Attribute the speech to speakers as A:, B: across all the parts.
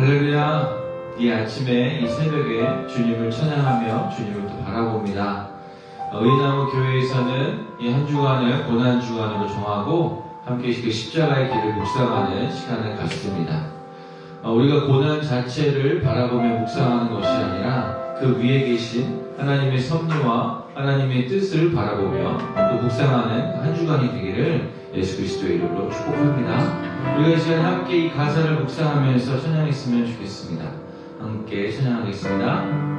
A: 할렐루야. 이 아침에 이 새벽에 주님을 찬양하며 주님을 또 바라봅니다. 의나무 교회에서는 이 한 주간을 고난 주간으로 정하고 함께 그 십자가의 길을 묵상하는 시간을 갖습니다. 우리가 고난 자체를 바라보며 묵상하는 것이 아니라 그 위에 계신 하나님의 섭리와 하나님의 뜻을 바라보며 또 묵상하는 한 주간이 되기를 예수 그리스도의 이름으로 축복합니다. 우리가 이 시간에 함께 이 가사를 묵상하면서 찬양했으면 좋겠습니다. 함께 찬양하겠습니다.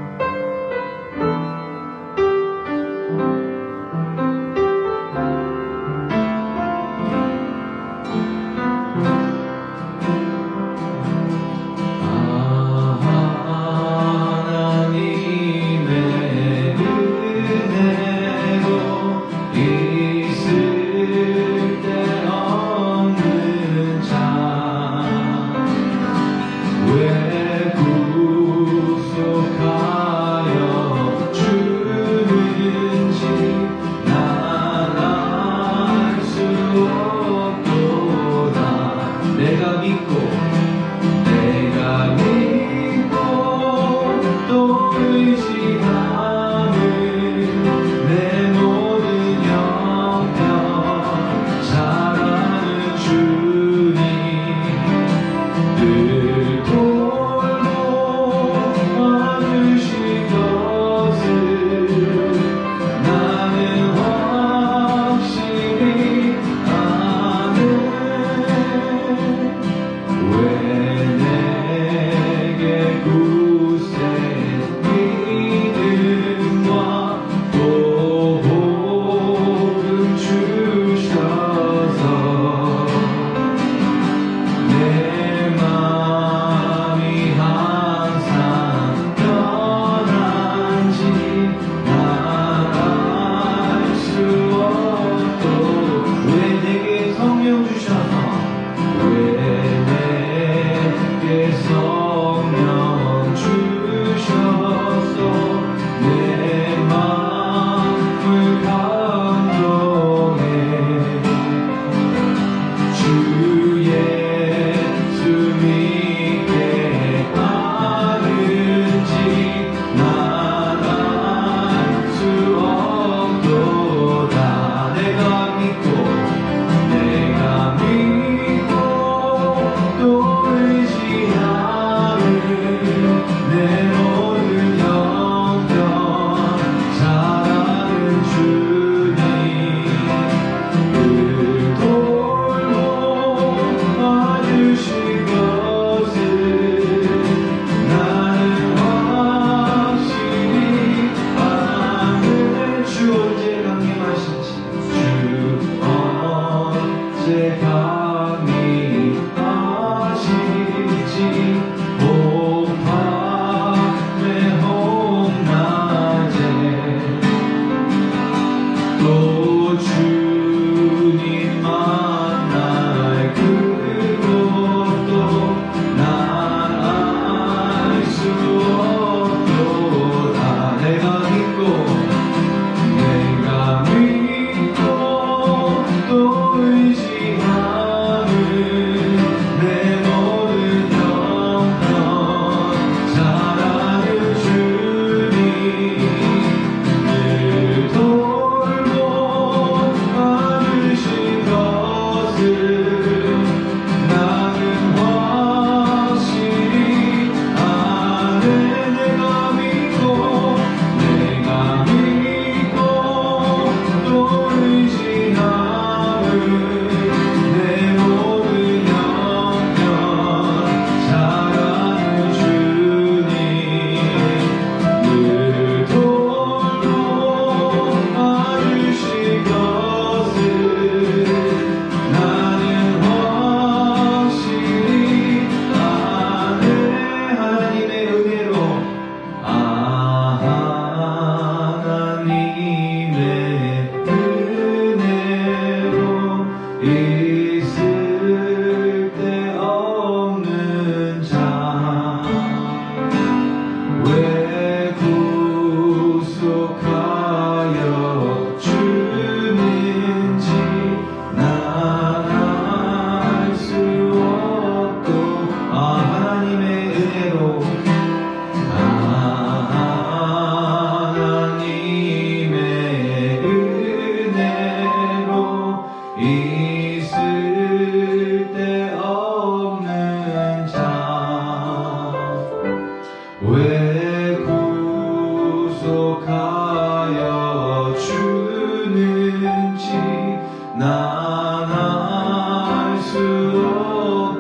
A: 난 알 수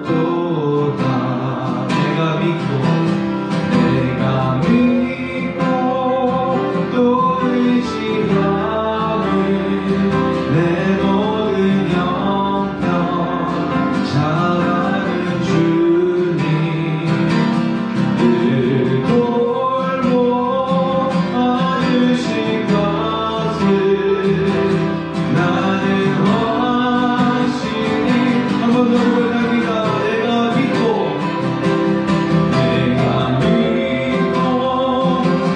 A: 없도다. 내가 믿고 또 의지하는 내 모든 형편 잘 아는 주님, 늘 돌보 와주신 것을 나는 확실히 한 번 더 고백합니다. 내가 믿고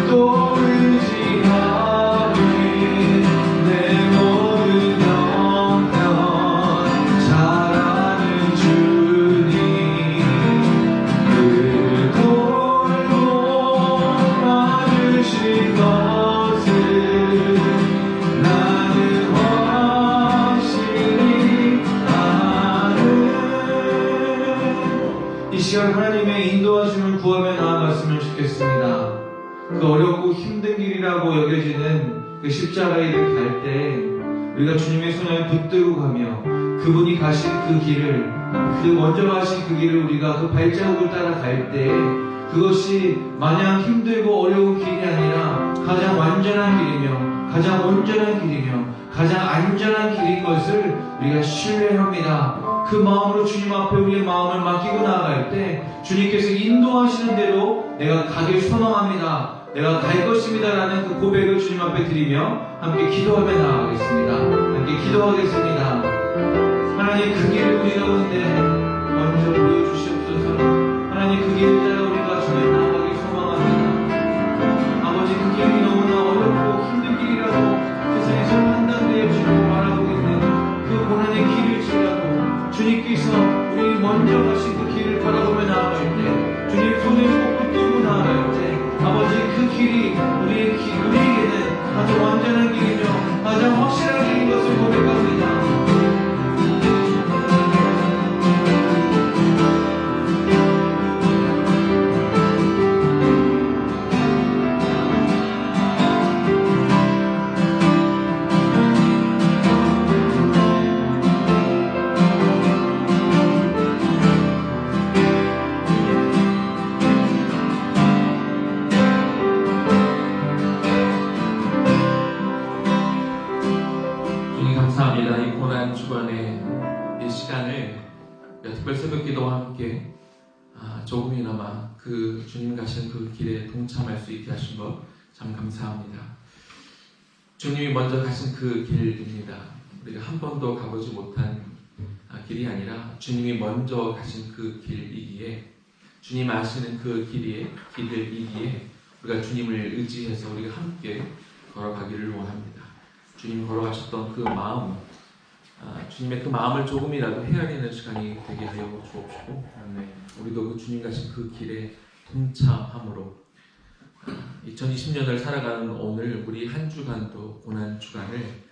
A: 또 의지하는 내 모든 형편 잘 아는 주님, 늘 돌보 와주신 것을 나는 확실히 아는. 이 시간 하나님의 인도하심을 구하며 나아갔으면 좋겠습니다. 그 어렵고 힘든 길이라고 여겨지는 그 십자가의 길 갈 때 우리가 주님의 손을 붙들고 가며 그분이 가신 그 길을, 그 먼저 가신 그 길을 우리가 그 발자국을 따라갈 때 그것이 마냥 힘들고 어려운 길이 아니라 가장 완전한 길이며 가장 온전한 길이며 가장 안전한 길인 것을 우리가 신뢰합니다. 그 마음으로 주님 앞에 우리의 마음을 맡기고 나아갈 때 주님께서 인도하시는 대로 내가 가길 선언합니다. 내가 갈 것입니다 라는 그 고백을 주님 앞에 드리며 함께 기도하며 나아가겠습니다. 함께 기도하겠습니다. 하나님, 그 길을 우리 가운데 먼저 보여주시옵소서. 하나님, 그 길을 따라 우리가 주님 나아가길 소망합니다. 아버지, 그 길이 너무나 어렵고 힘든 길이라고 세상에서 판단되어 주고 말하고 있는 그 고난의 길일지라도 주님께서 우리 먼저 가신 그 길을 바라보며 나아갈 때, 주님 손을 꼭 붙들고 나아갈 때 아버지, 그 길이 우리에게는 아주 완전한 길이며 가장 확실한 길인 것을 고백합니다.
B: 감사합니다. 이 고난 주간의 이 시간을 특별 새벽 기도와 함께 조금이나마 그 주님 가신 그 길에 동참할 수 있게 하신 것 참 감사합니다. 주님이 먼저 가신 그 길입니다. 우리가 한 번도 가보지 못한 길이 아니라 주님이 먼저 가신 그 길이기에, 주님 아시는 그 길이기에 우리가 주님을 의지해서 우리가 함께 걸어가기를 원합니다. 주님 걸어가셨던 그 마음, 주님의 그 마음을 조금이라도 헤아리는 시간이 되게 하여 주옵시고, 우리도 그 주님 가신 그 길에 동참함으로 2020년을 살아가는 오늘 우리 한 주간도 고난 주간을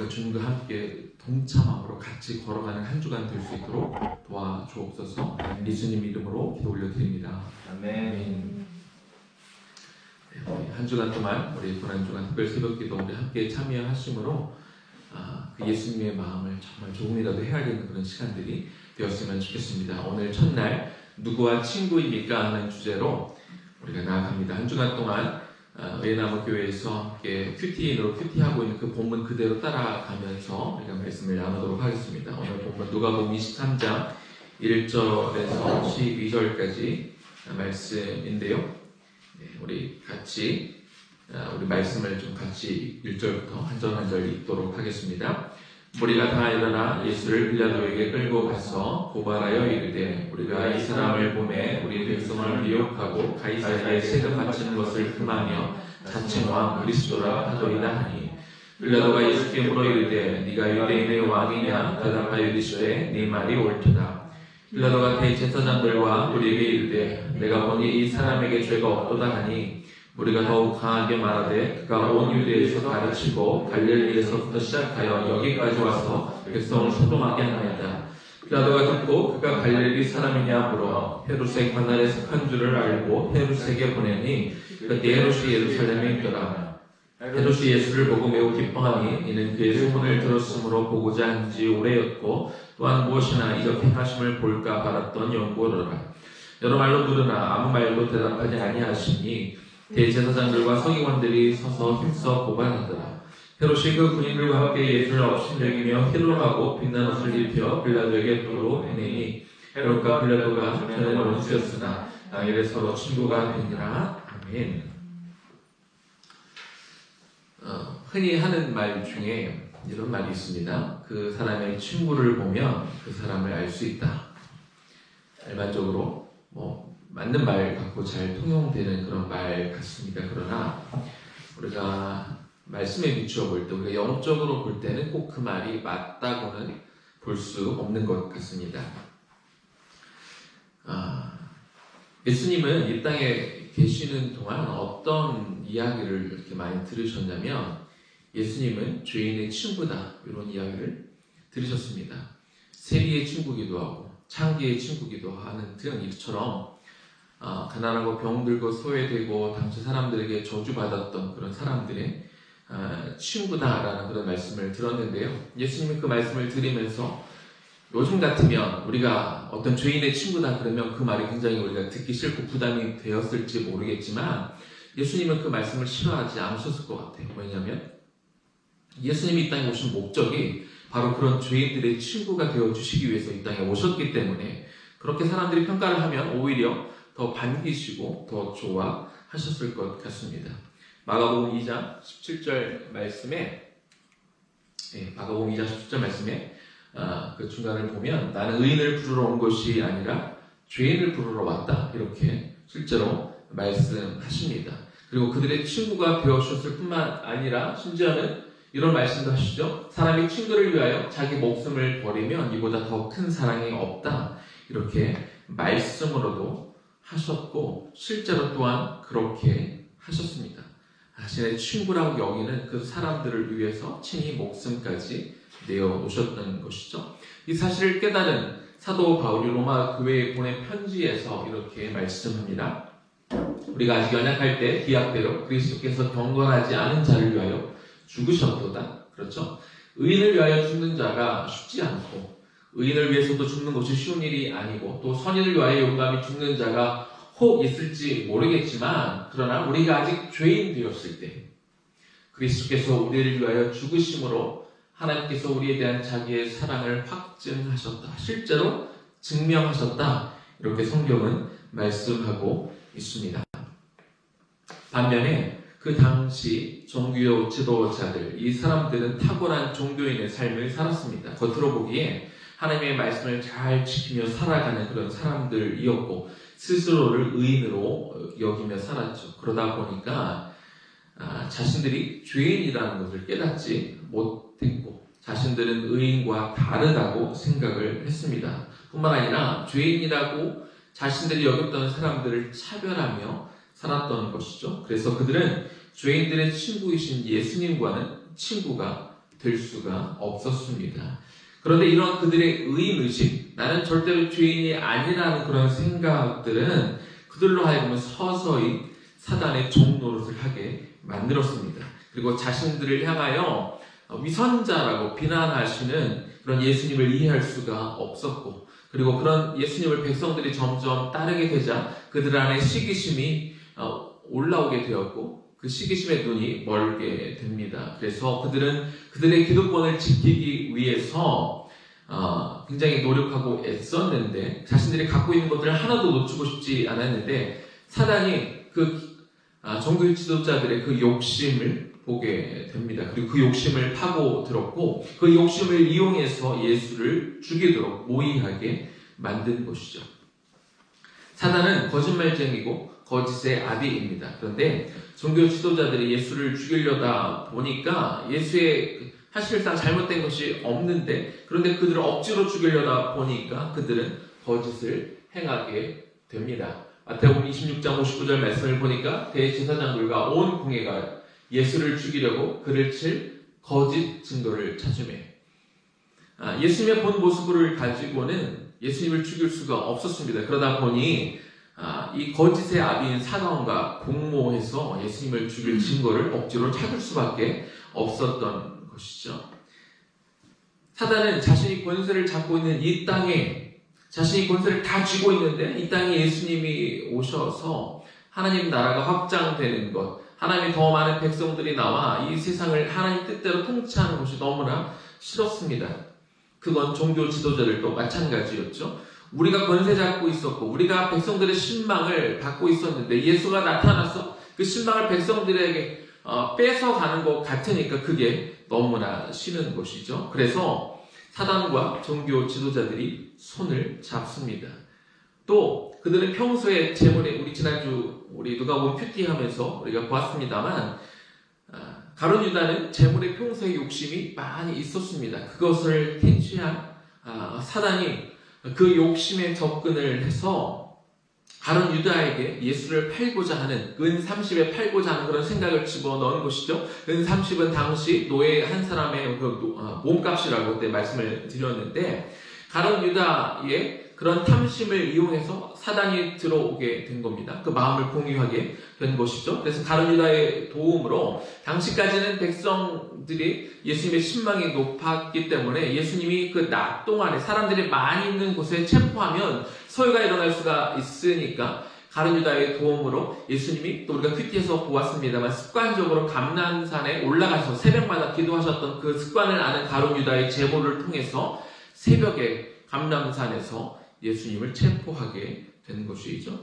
B: 주님과 함께 동참함으로 같이 걸어가는 한 주간 될 수 있도록 도와주옵소서. 예수님 이름으로 기도 올려드립니다. 아멘. 한 주간 동안 우리 고난 주간 특별 새벽 기도 우리 함께 참여하심으로 그 예수님의 마음을 정말 조금이라도 헤아리는 그런 시간들이 되었으면 좋겠습니다. 오늘 첫날 누구와 친구입니까? 하는 주제로 우리가 나아갑니다. 한 주간 동안 외나무 교회에서 함께 큐티인으로 큐티하고 있는 그 본문 그대로 따라가면서 우리가 말씀을 나누도록 하겠습니다. 오늘 본문 누가복음 23장 1절에서 12절까지 말씀인데요. 우리 같이 우리 말씀을 좀 같이 1절부터 한 절 한 절 읽도록 하겠습니다. 무리가 다 일어나 예수를 빌라도에게 끌고 가서 고발하여 이르되 우리가 이 사람을 보매 우리 백성을 미혹하고 가이사랴에 세금 바치는 것을 금하며 자칭 왕 그리스도라 하더이다 하니, 빌라도가 예수께 물어 이르되 네가 유대인의 왕이냐? 대답하여 이르시되 네 말이 옳도다. 빌라도가 대제사장들과 우리에게 이르되 내가 보니 이 사람에게 죄가 없도다 하니, 우리가 더욱 강하게 말하되 그가 온 유대에서 가르치고 갈릴리에서부터 시작하여 여기까지 와서 백성을 소동하게 하나이다. 빌라도가 듣고 그가 갈릴리 사람이냐 물어 헤롯의 관할에 속한 줄을 알고 헤롯에게 보내니 그때 헤롯이 예루살렘에 있더라. 헤롯이 예수를 보고 매우 기뻐하니 이는 그의 소문을 들었으므로 보고자 한 지 오래였고 또한 무엇이나 이적 행하심을 볼까 바랐던 연고로라. 여러 말로 물으나 아무 말도 대답하지 아니하시니 대제사장들과 서기관들이 서서 힘써 고발하더라. 헤롯이 그 군인들과 함께 예수를 업신여기며 희롱하고 빛난 옷을 입혀 빌라도에게 도로 해내니 헤롯과 빌라도가 전에는 원수였으나 당일에 서로 친구가 되니라. 아멘. 흔히 하는 말 중에 이런 말이 있습니다. 그 사람의 친구를 보면 그 사람을 알 수 있다. 일반적으로 맞는 말 같고 잘 통용되는 그런 말 같습니다. 그러나 우리가 말씀에 비추어 볼 때, 우리가 영적으로 볼 때는 꼭 그 말이 맞다고는 볼 수 없는 것 같습니다. 예수님은 이 땅에 계시는 동안 어떤 이야기를 이렇게 많이 들으셨냐면, 예수님은 죄인의 친구다, 이런 이야기를 들으셨습니다. 세리의 친구기도 하고 창기의 친구기도 하는 등 이처럼 가난하고 병들고 소외되고 당시 사람들에게 저주받았던 그런 사람들의 친구다라는 그런 말씀을 들었는데요. 예수님이 그 말씀을 들으면서 요즘 같으면 우리가 어떤 죄인의 친구다 그러면 그 말이 굉장히 우리가 듣기 싫고 부담이 되었을지 모르겠지만, 예수님은 그 말씀을 싫어하지 않으셨을 것 같아요. 왜냐하면 예수님이 이 땅에 오신 목적이 바로 그런 죄인들의 친구가 되어주시기 위해서 이 땅에 오셨기 때문에, 그렇게 사람들이 평가를 하면 오히려 더 반기시고 더 좋아하셨을 것 같습니다. 마가복음 2장 17절 말씀에, 마가복음 2장 17절 말씀에 그 중간을 보면 나는 의인을 부르러 온 것이 아니라 죄인을 부르러 왔다, 이렇게 실제로 말씀하십니다. 그리고 그들의 친구가 되어주셨을 뿐만 아니라 심지어는 이런 말씀도 하시죠. 사람이 친구를 위하여 자기 목숨을 버리면 이보다 더 큰 사랑이 없다, 이렇게 말씀으로도 하셨고 실제로 또한 그렇게 하셨습니다. 자신의 친구라고 여기는 그 사람들을 위해서 친히 목숨까지 내어놓으셨던 것이죠. 이 사실을 깨달은 사도 바울이 로마 교회에 보낸 편지에서 이렇게 말씀합니다. 우리가 아직 연약할 때 기약대로 그리스도께서 경건하지 않은 자를 위하여 죽으셨도다. 그렇죠? 의인을 위하여 죽는 자가 쉽지 않고, 의인을 위해서도 죽는 것이 쉬운 일이 아니고, 또 선인을 위하여 용감히 죽는 자가 혹 있을지 모르겠지만, 그러나 우리가 아직 죄인 되었을 때 그리스도께서 우리를 위하여 죽으심으로 하나님께서 우리에 대한 자기의 사랑을 확증하셨다, 실제로 증명하셨다, 이렇게 성경은 말씀하고 있습니다. 반면에 그 당시 종교 지도자들, 이 사람들은 탁월한 종교인의 삶을 살았습니다. 겉으로 보기에 하나님의 말씀을 잘 지키며 살아가는 그런 사람들이었고 스스로를 의인으로 여기며 살았죠. 그러다 보니까 자신들이 죄인이라는 것을 깨닫지 못했고 자신들은 의인과 다르다고 생각을 했습니다. 뿐만 아니라 죄인이라고 자신들이 여겼던 사람들을 차별하며 살았던 것이죠. 그래서 그들은 죄인들의 친구이신 예수님과는 친구가 될 수가 없었습니다. 그런데 이런 그들의 의인의식, 나는 절대로 죄인이 아니라는 그런 생각들은 그들로 하여금 서서히 사단의 종노릇을 하게 만들었습니다. 그리고 자신들을 향하여 위선자라고 비난하시는 그런 예수님을 이해할 수가 없었고, 그리고 그런 예수님을 백성들이 점점 따르게 되자 그들 안에 시기심이 올라오게 되었고 그 시기심의 눈이 멀게 됩니다. 그래서 그들은 그들의 기득권을 지키기 위해서 굉장히 노력하고 애썼는데 자신들이 갖고 있는 것들을 하나도 놓치고 싶지 않았는데 사단이 그 종교 지도자들의 그 욕심을 보게 됩니다. 그리고 그 욕심을 파고들었고 그 욕심을 이용해서 예수를 죽이도록 모의하게 만든 것이죠. 사단은 거짓말쟁이고 거짓의 아비입니다. 그런데 종교 지도자들이 예수를 죽이려다 보니까 예수의 사실상 잘못된 것이 없는데, 그런데 그들을 억지로 죽이려다 보니까 그들은 거짓을 행하게 됩니다. 마태복음 26장 59절 말씀을 보니까 대제사장들과 온 공회가 예수를 죽이려고 그를 칠 거짓 증거를 찾으매, 예수님의 본 모습을 가지고는 예수님을 죽일 수가 없었습니다. 그러다 보니 이 거짓의 아비인 사단과 공모해서 예수님을 죽일 증거를 억지로 찾을 수밖에 없었던 것이죠. 사단은 자신이 권세를 잡고 있는 이 땅에 자신이 권세를 다 쥐고 있는데 이 땅에 예수님이 오셔서 하나님 나라가 확장되는 것, 하나님의 더 많은 백성들이 나와 이 세상을 하나님 뜻대로 통치하는 것이 너무나 싫었습니다. 그건 종교 지도자들도 마찬가지였죠. 우리가 권세 잡고 있었고 우리가 백성들의 신망을 받고 있었는데 예수가 나타나서 그 신망을 백성들에게 뺏어가는 것 같으니까 그게 너무나 싫은 것이죠. 그래서 사단과 종교 지도자들이 손을 잡습니다. 또 그들은 평소에 재물에 우리 지난주 우리 누가복음 큐티하면서 우리가 보았습니다만 가룟 유다는 재물에 평소에 욕심이 많이 있었습니다. 그것을 캐치한 사단이 그 욕심에 접근을 해서 가룟 유다에게 예수를 팔고자 하는 은 30에 팔고자 하는 그런 생각을 집어넣은 것이죠. 은 30은 당시 노예 한 사람의 몸값이라고 그때 말씀을 드렸는데 가룟 유다의 그런 탐심을 이용해서 사단이 들어오게 된 겁니다. 그 마음을 공유하게 된 것이죠. 그래서 가룟 유다의 도움으로 당시까지는 백성들이 예수님의 신망이 높았기 때문에 예수님이 그 낮 동안에 사람들이 많이 있는 곳에 체포하면 소요가 일어날 수가 있으니까 가룟 유다의 도움으로 예수님이 또 우리가 큐티에서 보았습니다만 습관적으로 감람산에 올라가서 새벽마다 기도하셨던 그 습관을 아는 가룟 유다의 제보를 통해서 새벽에 감람산에서 예수님을 체포하게 된 것이죠.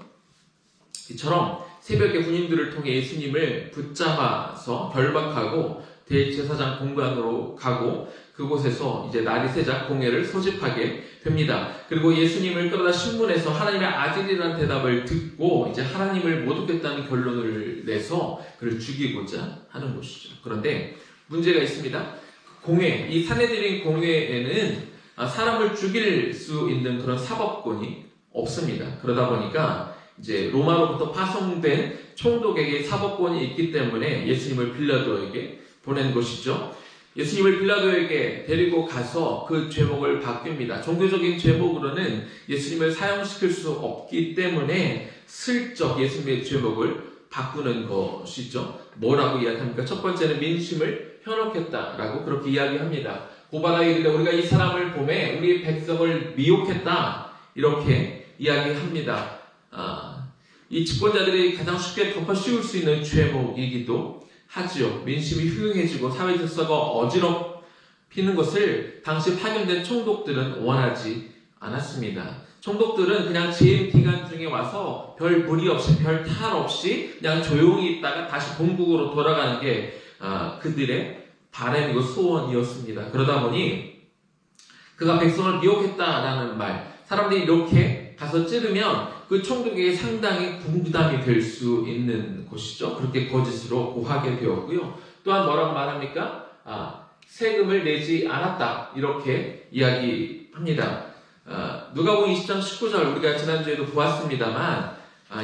B: 이처럼 새벽에 군인들을 통해 예수님을 붙잡아서 결박하고 대제사장 공관으로 가고 그곳에서 이제 날이 새자 공회를 소집하게 됩니다. 그리고 예수님을 끌어다 신문에서 하나님의 아들이라는 대답을 듣고 이제 하나님을 못 얻겠다는 결론을 내서 그를 죽이고자 하는 것이죠. 그런데 문제가 있습니다. 공회, 이 산헤드린 공회에는 사람을 죽일 수 있는 그런 사법권이 없습니다. 그러다 보니까 이제 로마로부터 파송된 총독에게 사법권이 있기 때문에 예수님을 빌라도에게 보낸 것이죠. 예수님을 빌라도에게 데리고 가서 그 죄목을 바뀝니다. 종교적인 죄목으로는 예수님을 사형시킬 수 없기 때문에 슬쩍 예수님의 죄목을 바꾸는 것이죠. 뭐라고 이야기합니까? 첫 번째는 민심을 현혹했다라고 그렇게 이야기합니다. 고발하게 이르되 우리가 이 사람을 보매 우리 백성을 미혹했다 이렇게 이야기합니다. 이 집권자들이 가장 쉽게 덮어 씌울 수 있는 죄목이기도 하지요. 민심이 흉흉해지고 사회 질서가 어지럽히는 것을 당시 파견된 총독들은 원하지 않았습니다. 총독들은 그냥 재임 기간 중에 와서 별 무리 없이 별 탈 없이 그냥 조용히 있다가 다시 본국으로 돌아가는 게 그들의 바람이고 소원이었습니다. 그러다 보니 그가 백성을 미혹했다라는 말, 사람들이 이렇게 가서 찌르면 그 총독에게 상당히 부담이 될 수 있는 것이죠. 그렇게 거짓으로 고하게 되었고요. 또한 뭐라고 말합니까? 세금을 내지 않았다 이렇게 이야기합니다. 누가복음 20장 19절 우리가 지난주에도 보았습니다만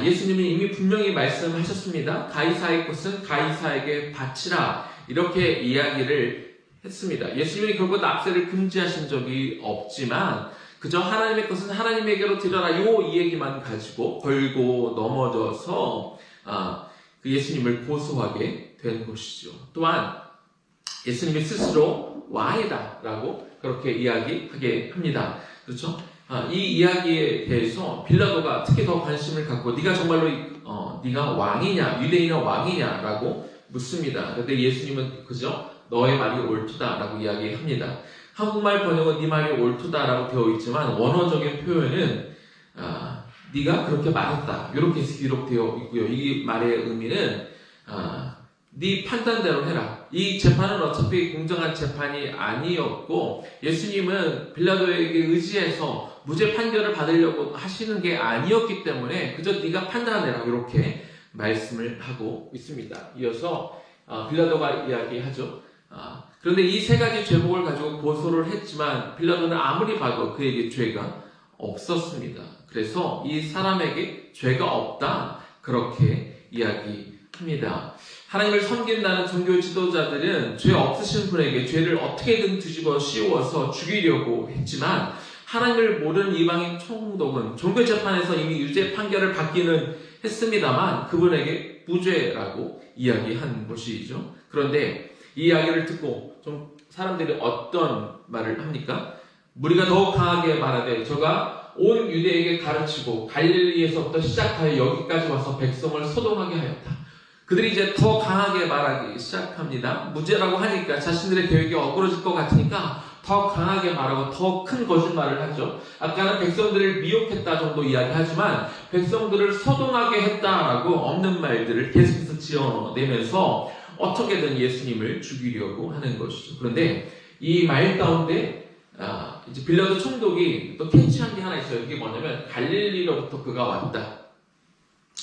B: 예수님이 이미 분명히 말씀하셨습니다. 가이사의 것은 가이사에게 바치라 이렇게 이야기를 했습니다. 예수님이 결국 납세를 금지하신 적이 없지만 그저 하나님의 것은 하나님에게로 드려라 이 얘기만 가지고 걸고 넘어져서 그 예수님을 고소하게 된 것이죠. 또한 예수님이 스스로 왕이다 라고 그렇게 이야기하게 합니다. 그렇죠? 이 이야기에 대해서 빌라도가 특히 더 관심을 갖고 네가 정말로 네가 왕이냐 유대인의 왕이냐라고 묻습니다. 그런데 예수님은 그죠? 너의 말이 옳다라고 이야기합니다. 한국말 번역은 네 말이 옳다라고 되어 있지만 원어적인 표현은 네가 그렇게 말했다 이렇게 기록되어 있고요. 이 말의 의미는 네 판단대로 해라. 이 재판은 어차피 공정한 재판이 아니었고 예수님은 빌라도에게 의지해서 무죄 판결을 받으려고 하시는 게 아니었기 때문에 그저 네가 판단해라 이렇게 말씀을 하고 있습니다. 이어서 빌라도가 이야기하죠. 그런데 이 세 가지 죄목을 가지고 고소를 했지만 빌라도는 아무리 봐도 그에게 죄가 없었습니다. 그래서 이 사람에게 죄가 없다 그렇게 이야기합니다. 하나님을 섬긴다는 종교 지도자들은 죄 없으신 분에게 죄를 어떻게든 뒤집어 씌워서 죽이려고 했지만 하나님을 모르는 이방인 총독은 종교재판에서 이미 유죄 판결을 받기는 했습니다만 그분에게 무죄라고 이야기한 것이죠. 그런데 이 이야기를 듣고 좀 사람들이 어떤 말을 합니까? 무리가 더욱 강하게 말하되 저가 온 유대에게 가르치고 갈릴리에서부터 시작하여 여기까지 와서 백성을 소동하게 하였다. 그들이 이제 더 강하게 말하기 시작합니다. 무죄라고 하니까 자신들의 계획이 어그러질 것 같으니까 더 강하게 말하고 더 큰 거짓말을 하죠. 아까는 백성들을 미혹했다 정도 이야기하지만 백성들을 소동하게 했다라고 없는 말들을 계속해서 지어내면서 어떻게든 예수님을 죽이려고 하는 것이죠. 그런데 이 말 가운데 이제 빌라도 총독이 또 캐치한 게 하나 있어요. 이게 뭐냐면 갈릴리로부터 그가 왔다.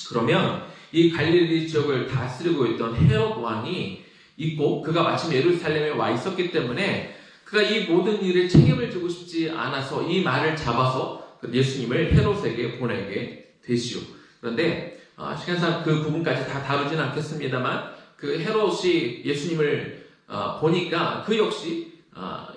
B: 그러면 이 갈릴리 지역을 다스리고 있던 헤롯 왕이 있고 그가 마침 예루살렘에 와 있었기 때문에 그가 이 모든 일에 책임을 지고 싶지 않아서 이 말을 잡아서 예수님을 헤롯에게 보내게 되시오. 그런데 시간상 그 부분까지 다 다루진 않겠습니다만 그 헤롯이 예수님을 보니까 그 역시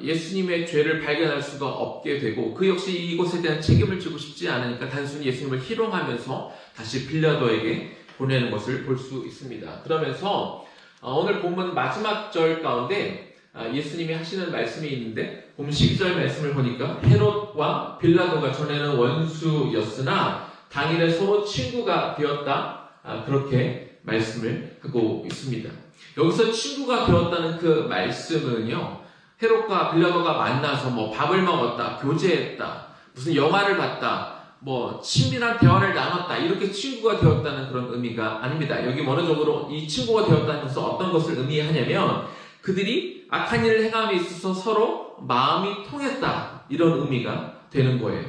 B: 예수님의 죄를 발견할 수가 없게 되고 그 역시 이곳에 대한 책임을 지고 싶지 않으니까 단순히 예수님을 희롱하면서 다시 빌라도에게 보내는 것을 볼 수 있습니다. 그러면서 오늘 본문 마지막 절 가운데 예수님이 하시는 말씀이 있는데 보면 12절 말씀을 보니까 헤롯과 빌라도가 전에는 원수였으나 당일에 서로 친구가 되었다. 그렇게 말씀을 하고 있습니다. 여기서 친구가 되었다는 그 말씀은요, 헤롯과 빌라도가 만나서 뭐 밥을 먹었다, 교제했다, 무슨 영화를 봤다, 뭐 친밀한 대화를 나눴다, 이렇게 친구가 되었다는 그런 의미가 아닙니다. 여기 원어적으로 이 친구가 되었다는 것은 어떤 것을 의미하냐면 그들이 악한 일을 행함에 있어서 서로 마음이 통했다, 이런 의미가 되는 거예요.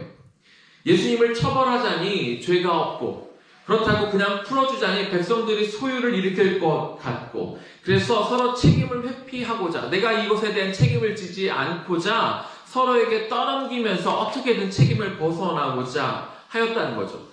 B: 예수님을 처벌하자니 죄가 없고 그렇다고 그냥 풀어주자니 백성들이 소유를 일으킬 것 같고 그래서 서로 책임을 회피하고자 내가 이것에 대한 책임을 지지 않고자 서로에게 떠넘기면서 어떻게든 책임을 벗어나고자 하였다는 거죠.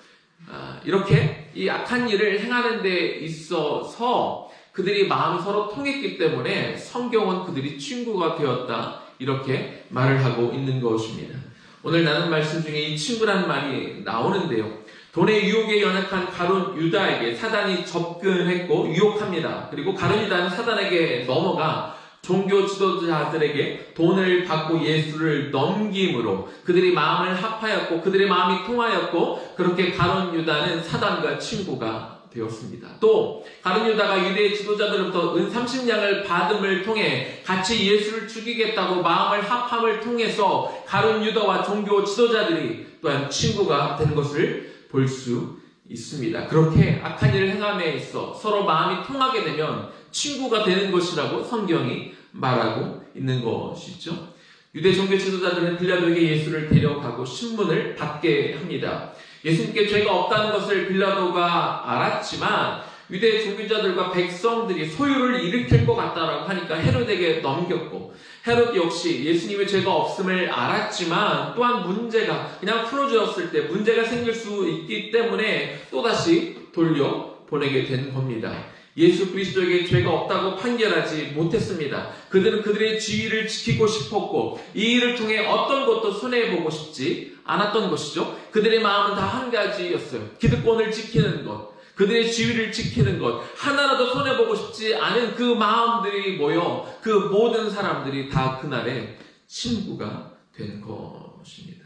B: 이렇게 이 악한 일을 행하는 데 있어서 그들이 마음이 서로 통했기 때문에 성경은 그들이 친구가 되었다, 이렇게 말을 하고 있는 것입니다. 오늘 나눈 말씀 중에 이 친구라는 말이 나오는데요. 돈의 유혹에 연약한 가룟 유다에게 사단이 접근했고 유혹합니다. 그리고 가룟 유다는 사단에게 넘어가 종교 지도자들에게 돈을 받고 예수를 넘김으로 그들이 마음을 합하였고 그들의 마음이 통하였고 그렇게 가룟 유다는 사단과 친구가 되었습니다. 또 가룟 유다가 유대의 지도자들로부터 은 30냥을 받음을 통해 같이 예수를 죽이겠다고 마음을 합함을 통해서 가룟 유다와 종교 지도자들이 또한 친구가 된 것을 볼 수 있습니다. 그렇게 악한 일을 행함에 있어 서로 마음이 통하게 되면 친구가 되는 것이라고 성경이 말하고 있는 것이죠. 유대 종교 지도자들은 빌라도에게 예수를 데려가고 신문을 받게 합니다. 예수님께 죄가 없다는 것을 빌라도가 알았지만 유대 종교자들과 백성들이 소유를 일으킬 것 같다라고 하니까 헤롯에게 넘겼고 헤롯 역시 예수님의 죄가 없음을 알았지만 또한 문제가 그냥 풀어주었을 때 문제가 생길 수 있기 때문에 또다시 돌려보내게 된 겁니다. 예수 그리스도에게 죄가 없다고 판결하지 못했습니다. 그들은 그들의 지위를 지키고 싶었고 이 일을 통해 어떤 것도 손해보고 싶지 않았던 것이죠. 그들의 마음은 다 한 가지였어요. 기득권을 지키는 것, 그들의 지위를 지키는 것, 하나라도 손해보고 싶지 않은 그 마음들이 모여 그 모든 사람들이 다 그날의 친구가 된 것입니다.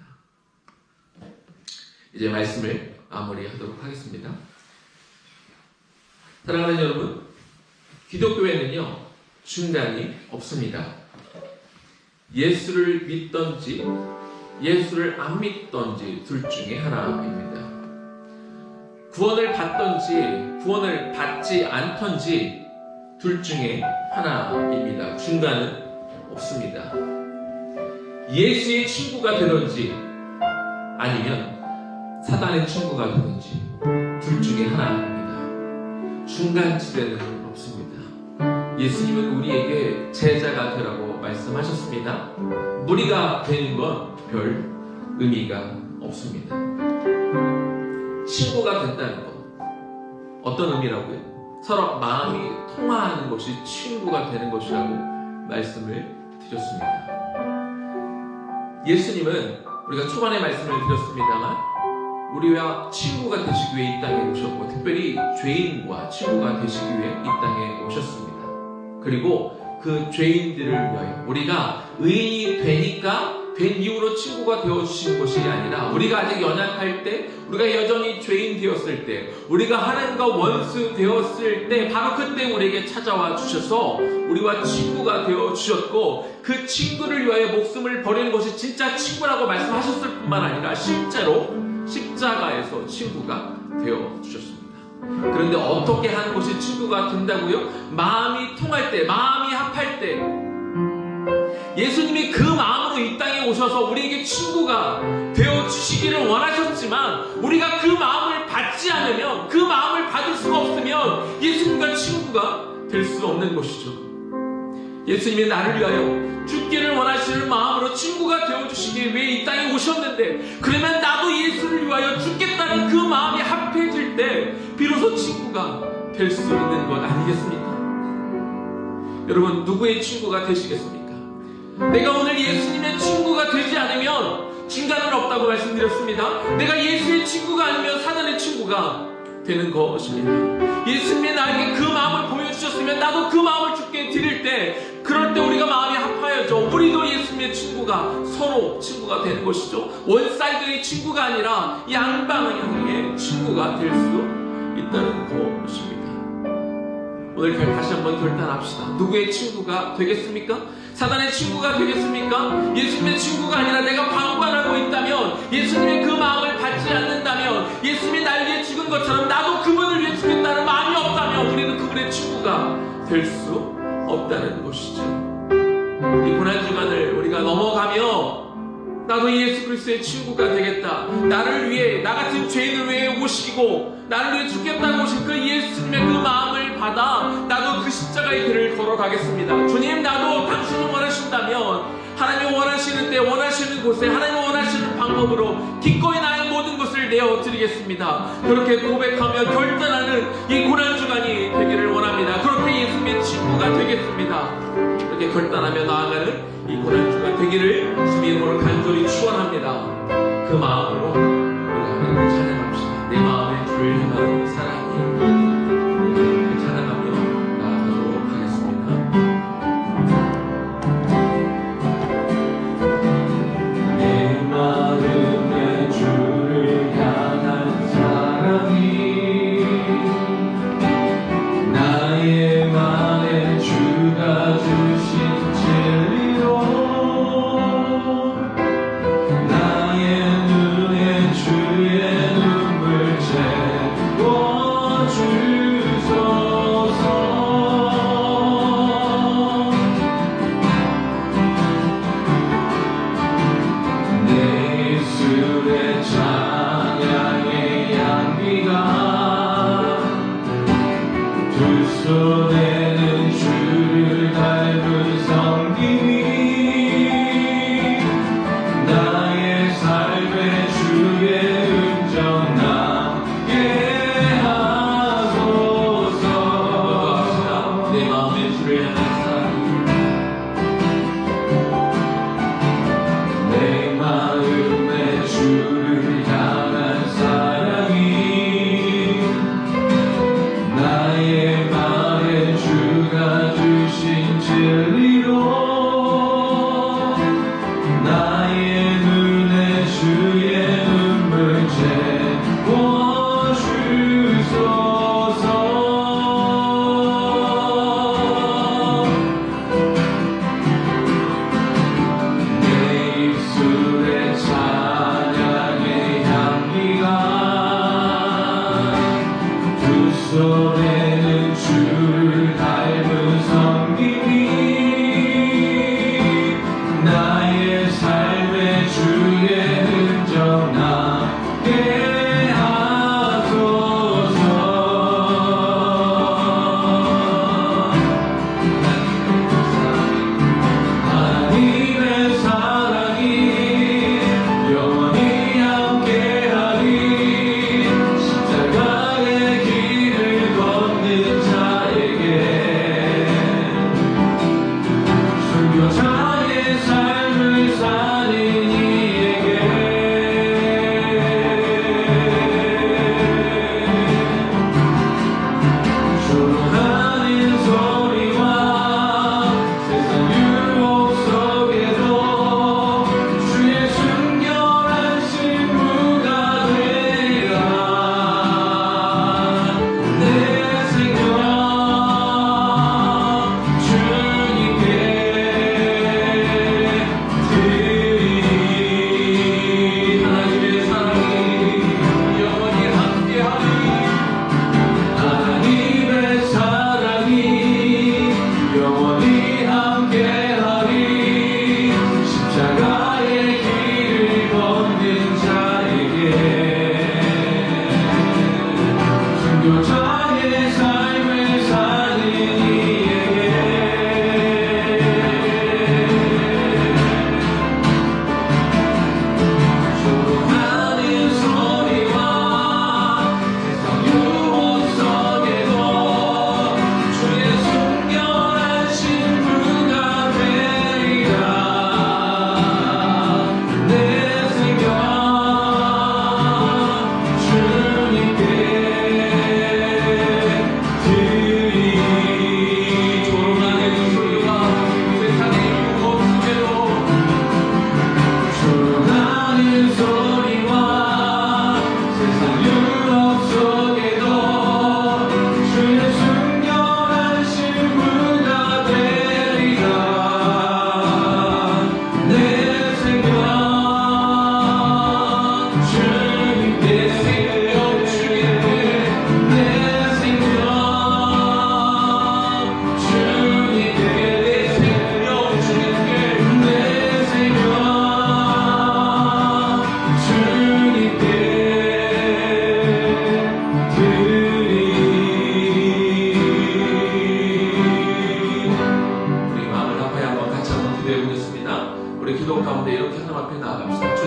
B: 이제 말씀을 마무리하도록 하겠습니다. 사랑하는 여러분, 기독교에는요 중간이 없습니다. 예수를 믿던지 예수를 안 믿던지 둘 중에 하나입니다. 구원을 받던지 구원을 받지 않던지 둘 중에 하나입니다. 중간은 없습니다. 예수의 친구가 되던지 아니면 사단의 친구가 되던지 둘 중에 하나입니다. 중간지대는 없습니다. 예수님은 우리에게 제자가 되라고 말씀하셨습니다. 무리가 되는 건 별 의미가 없습니다. 친구가 된다는 것, 어떤 의미라고요? 서로 마음이 통하는 것이 친구가 되는 것이라고 말씀을 드렸습니다. 예수님은 우리가 초반에 말씀을 드렸습니다만 우리와 친구가 되시기 위해 이 땅에 오셨고 특별히 죄인과 친구가 되시기 위해 이 땅에 오셨습니다. 그리고 그 죄인들을 위하여 우리가 의인이 되니까 된 이후로 친구가 되어주신 것이 아니라 우리가 아직 연약할 때, 우리가 여전히 죄인 되었을 때, 우리가 하나님과 원수 되었을 때 바로 그때 우리에게 찾아와 주셔서 우리와 친구가 되어주셨고 그 친구를 위하여 목숨을 버리는 것이 진짜 친구라고 말씀하셨을 뿐만 아니라 실제로 십자가에서 친구가 되어주셨습니다. 그런데 어떻게 하는 것이 친구가 된다고요? 마음이 통할 때, 마음이 합할 때 예수님이 그 마음으로 이 땅에 오셔서 우리에게 친구가 되어주시기를 원하셨지만 우리가 그 마음을 받지 않으면, 그 마음을 받을 수가 없으면 예수님과 친구가 될 수 없는 것이죠. 예수님이 나를 위하여 죽기를 원하시는 마음으로 친구가 되어주시기 위해 이 땅에 오셨는데 그러면 나도 예수를 위하여 죽겠다는 그 마음이 합해질 때 비로소 친구가 될 수 있는 것 아니겠습니까? 여러분, 누구의 친구가 되시겠습니까? 내가 오늘 예수님의 친구가 되지 않으면 진가는 없다고 말씀드렸습니다. 내가 예수의 친구가 아니면 사단의 친구가 되는 것입니다. 예수님이 나에게 그 마음을 보여주셨으면 나도 그 마음을 주께 드릴 때 그럴 때 우리가 마음이 합하여져 우리도 예수님의 친구가 서로 친구가 되는 것이죠. 원사이드의 친구가 아니라 양방향의 친구가 될 수 있다는 것입니다. 오늘 다시 한번 결단합시다. 누구의 친구가 되겠습니까? 사단의 친구가 되겠습니까? 예수님의 친구가 아니라 내가 방관하고 있다면, 예수님의 그 마음을 받지 않는다면, 예수님이 날 위해 죽은 것처럼 나도 그분을 위해 죽겠다는 마음이 없다면 우리는 그분의 친구가 될 수 없다는 것이죠. 이 고난주간을 우리가 넘어가며 나도 예수 그리스도의 친구가 되겠다, 나를 위해, 나 같은 죄인을 위해 오시고 나를 위해 죽겠다고 오신 그 예수님의 그 마음을 받아 나도 그 십자가의 길을 걸어가겠습니다. 주님, 나도 당신이 원하신다면 하나님이 원하시는 때, 원하시는 곳에, 하나님이 원하시는 방법으로 기꺼이 나의 모든 것을 내어드리겠습니다. 그렇게 고백하며 결단하는 이 고난주간이 되기를 원합니다. 그렇게 예수님의 친구가 되겠습니다. 이렇게 결단하며 나아가는 이 고난주간 되기를 주님의 이름으로 간절히 축원합니다. 그 마음으로 우리가 하나님을 찬양합시다. 내 마음의 주를 향한 사랑이 찬양하며 나아가도록 하겠습니다.
A: 내 마음의 주를 향한 사랑이 나의 맘에 주가 주신 진리로 나의 눈에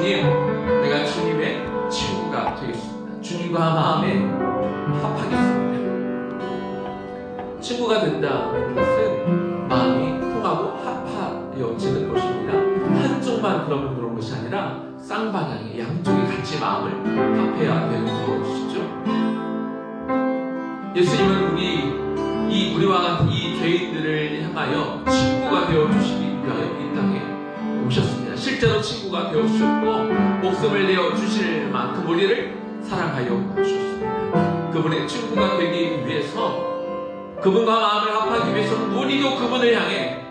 B: 주님, 내가 주님의 친구가 되겠습니다. 주님과 마음에 합하겠습니다. 친구가 된다는 것은 마음이 통하고 합하여지는 것입니다. 한쪽만 그런 것이 아니라 쌍방향의 양쪽이 같이 마음을 합해야 되는 것이죠. 예수님은 우리와 같은 이 죄인들을 향하여 친구가 되어주시기 위하여 이 땅에 오셨습니다. 실제로 친구가 되어주셨고 목숨을 내어주실 만큼 우리를 사랑하여 주셨습니다. 그분의 친구가 되기 위해서, 그분과 마음을 합하기 위해서 우리도 그분을 향해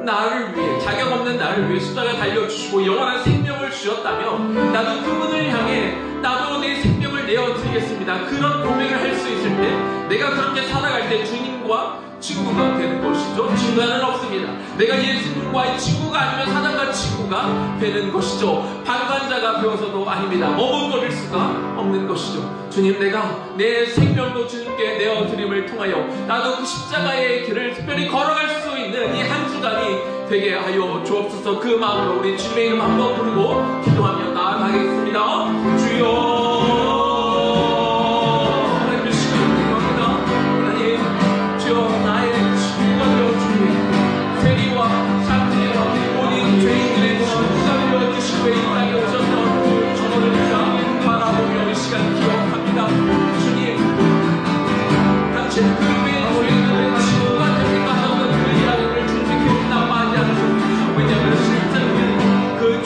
B: 나를 위해, 자격 없는 나를 위해 십자가 달려주시고 영원한 생명을 주셨다면 나도 그분을 향해 나도 내 생명을 내어드리겠습니다. 그런 고백을 할 수 있을 때, 내가 그렇게 살아갈 때 주님과 친구가 되는 것이죠. 중간은 없습니다. 내가 예수님과의 친구가 아니면 사단과 친구가 되는 것이죠. 방관자가 되어서도 아닙니다. 머뭇거릴 수가 없는 것이죠. 주님, 내가 내 생명도 주님께 내어드림을 통하여 나도 그 십자가의 길을 특별히 걸어갈 수 있는 이 한 주간이 되게 하여 주옵소서. 그 마음으로 우리 주님의 이름 한번 부르고 기도하며 나아가겠습니다. 주여,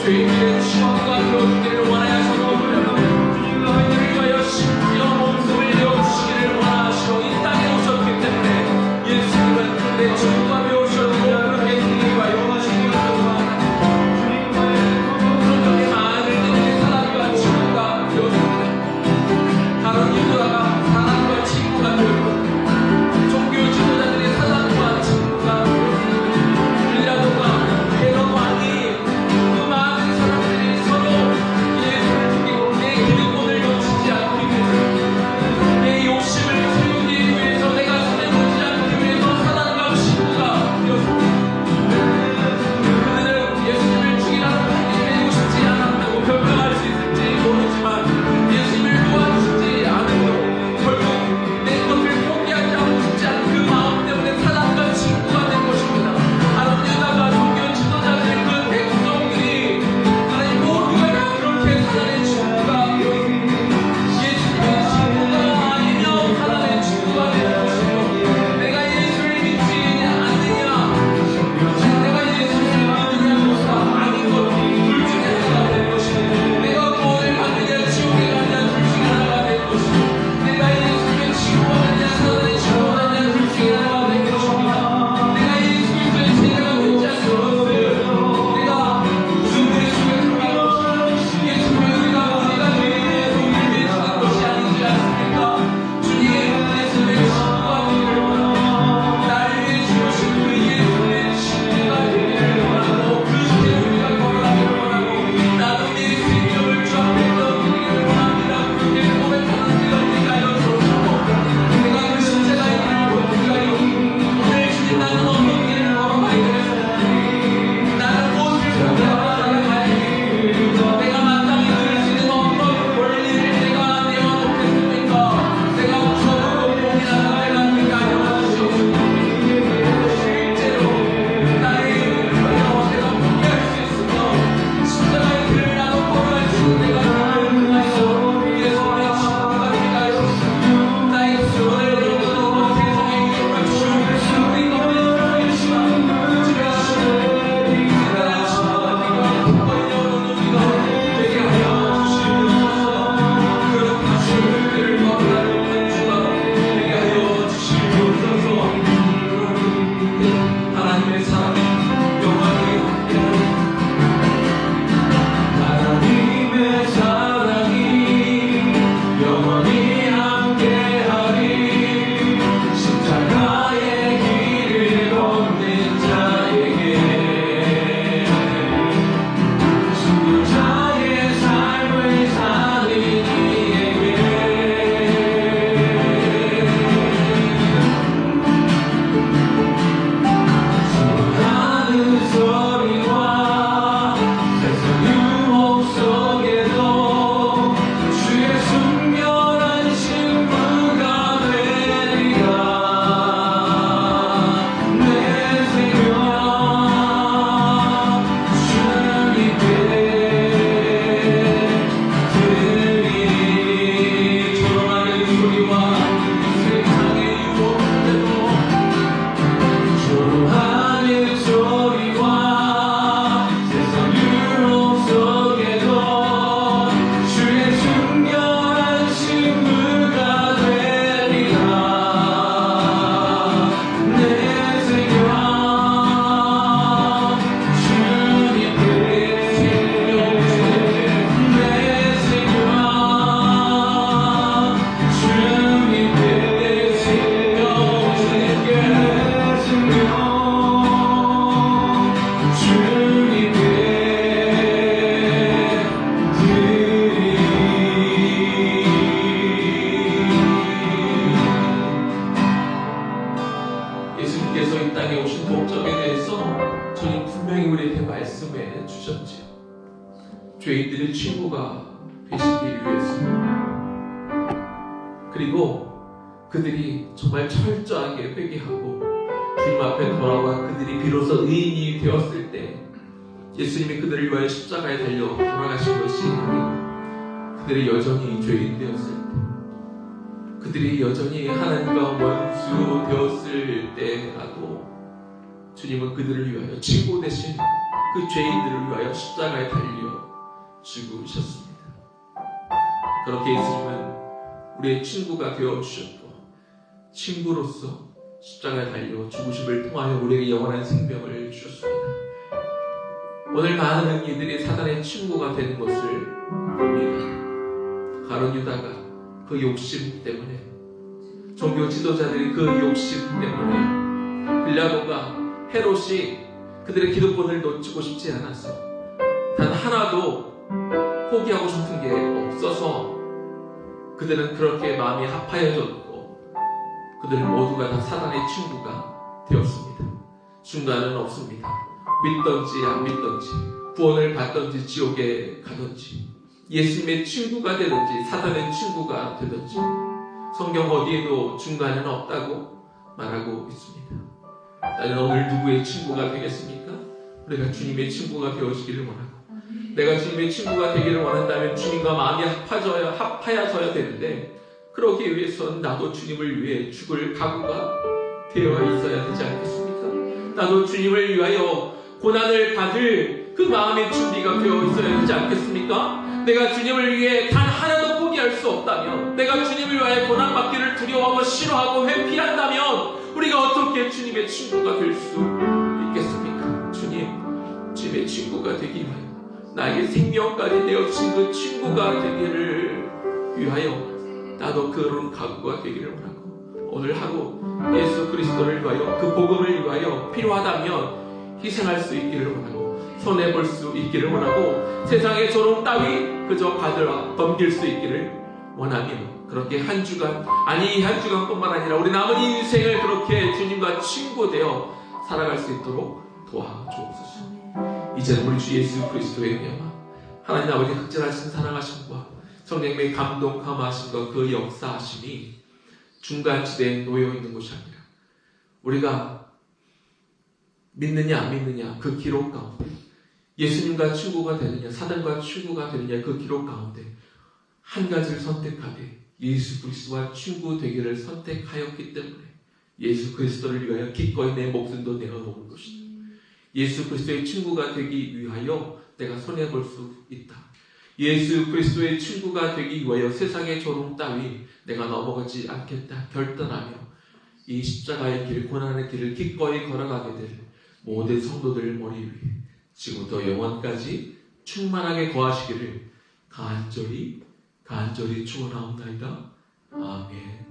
B: 죄인들의 친구가 되어주기를 원하여서 그들을 위하여 심지어 몸숨을 내어주시기를 원하시고 이 땅에 오셨기 때문에 예수님은 그들의 친구가 되어주셨고 그렇게 주님을 위하여 그렇게 많은 이들의 사람과 친구가 되어줍니다. 다른 유다가 사람과 친구가 되었고 종교 지도자들의 사람과 친구가 되었습니다. 빌라도가 헤롯 왕이 그 많은 사람들이 서로 예수 친구가 되시기 위해서, 그리고 그들이 정말 철저하게 회개하고 주님 앞에 돌아와 그들이 비로소 의인이 되었을 때, 예수님이 그들을 위하여 십자가에 달려 돌아가신 것이 그들이 여전히 죄인 되었을 때, 그들이 여전히 하나님과 원수 되었을 때라도 주님은 그들을 위하여 친구 대신 그 죄인들을 위하여 십자가에 달려 죽으셨습니다. 그렇게 예수님은 우리의 친구가 되어주셨고, 친구로서 십자가에 달려 죽으심을 통하여 우리에게 영원한 생명을 주셨습니다. 오늘 많은 이들이 사단의 친구가 되는 것을 봅니다. 가룟 유다가 그 욕심 때문에, 종교 지도자들이 그 욕심 때문에, 빌라도가, 헤롯이 그들의 기득권을 놓치고 싶지 않아서 단 하나도 포기하고 싶은 게 없어서 그들은 그렇게 마음이 합하여졌고, 그들 모두가 다 사단의 친구가 되었습니다. 중간은 없습니다. 믿던지 안 믿던지, 구원을 받던지 지옥에 가던지, 예수님의 친구가 되든지 사단의 친구가 되든지, 성경 어디에도 중간은 없다고 말하고 있습니다. 나는 오늘 누구의 친구가 되겠습니까? 우리가 주님의 친구가 되어지기를 원하고, 내가 주님의 친구가 되기를 원한다면 주님과 마음이 합하여져야 되는데, 그러기 위해서는 나도 주님을 위해 죽을 각오가 되어 있어야 되지 않겠습니까? 나도 주님을 위하여 고난을 받을 그 마음의 준비가 되어 있어야 되지 않겠습니까? 내가 주님을 위해 단 하나도 포기할 수 없다면, 내가 주님을 위하여 고난받기를 두려워하고 싫어하고 회피한다면 우리가 어떻게 주님의 친구가 될 수 있겠습니까? 주님의 친구가 되기 위하여, 나에게 생명까지 내어주신 그 친구가 되기를 위하여 나도 그런 각오가 되기를 원하고, 오늘 하루 예수 그리스도를 위하여, 그 복음을 위하여 필요하다면 희생할 수 있기를 원하고, 손해볼 수 있기를 원하고, 세상의 조롱 따위 그저 받으라 넘길 수 있기를 원하며, 그렇게 한 주간, 아니 이 한 주간뿐만 아니라 우리 남은 인생을 그렇게 주님과 친구 되어 살아갈 수 있도록 도와주옵소서. 이제는 우리 주 예수 그리스도의 명함, 하나님 아버지 극진하신 사랑하심과 성령님의 감동 감화하심과 그 역사하심이 중간지대에 놓여 있는 것이 아니라, 우리가 믿느냐 안 믿느냐 그 기록 가운데, 예수님과 친구가 되느냐 사단과 친구가 되느냐 그 기록 가운데 한 가지를 선택하되 예수 그리스도와 친구 되기를 선택하였기 때문에 예수 그리스도를 위하여 기꺼이 내 목숨도 내어놓은 것이다. 예수 그리스도의 친구가 되기 위하여 내가 손해볼 수 있다. 예수 그리스도의 친구가 되기 위하여 세상의 조롱 따위 내가 넘어가지 않겠다 결단하며 이 십자가의 길, 고난의 길을 기꺼이 걸어가게 될 모든 성도들 머리 위에 지금부터 영원까지 충만하게 거하시기를 간절히 축원하옵나이다. 아멘.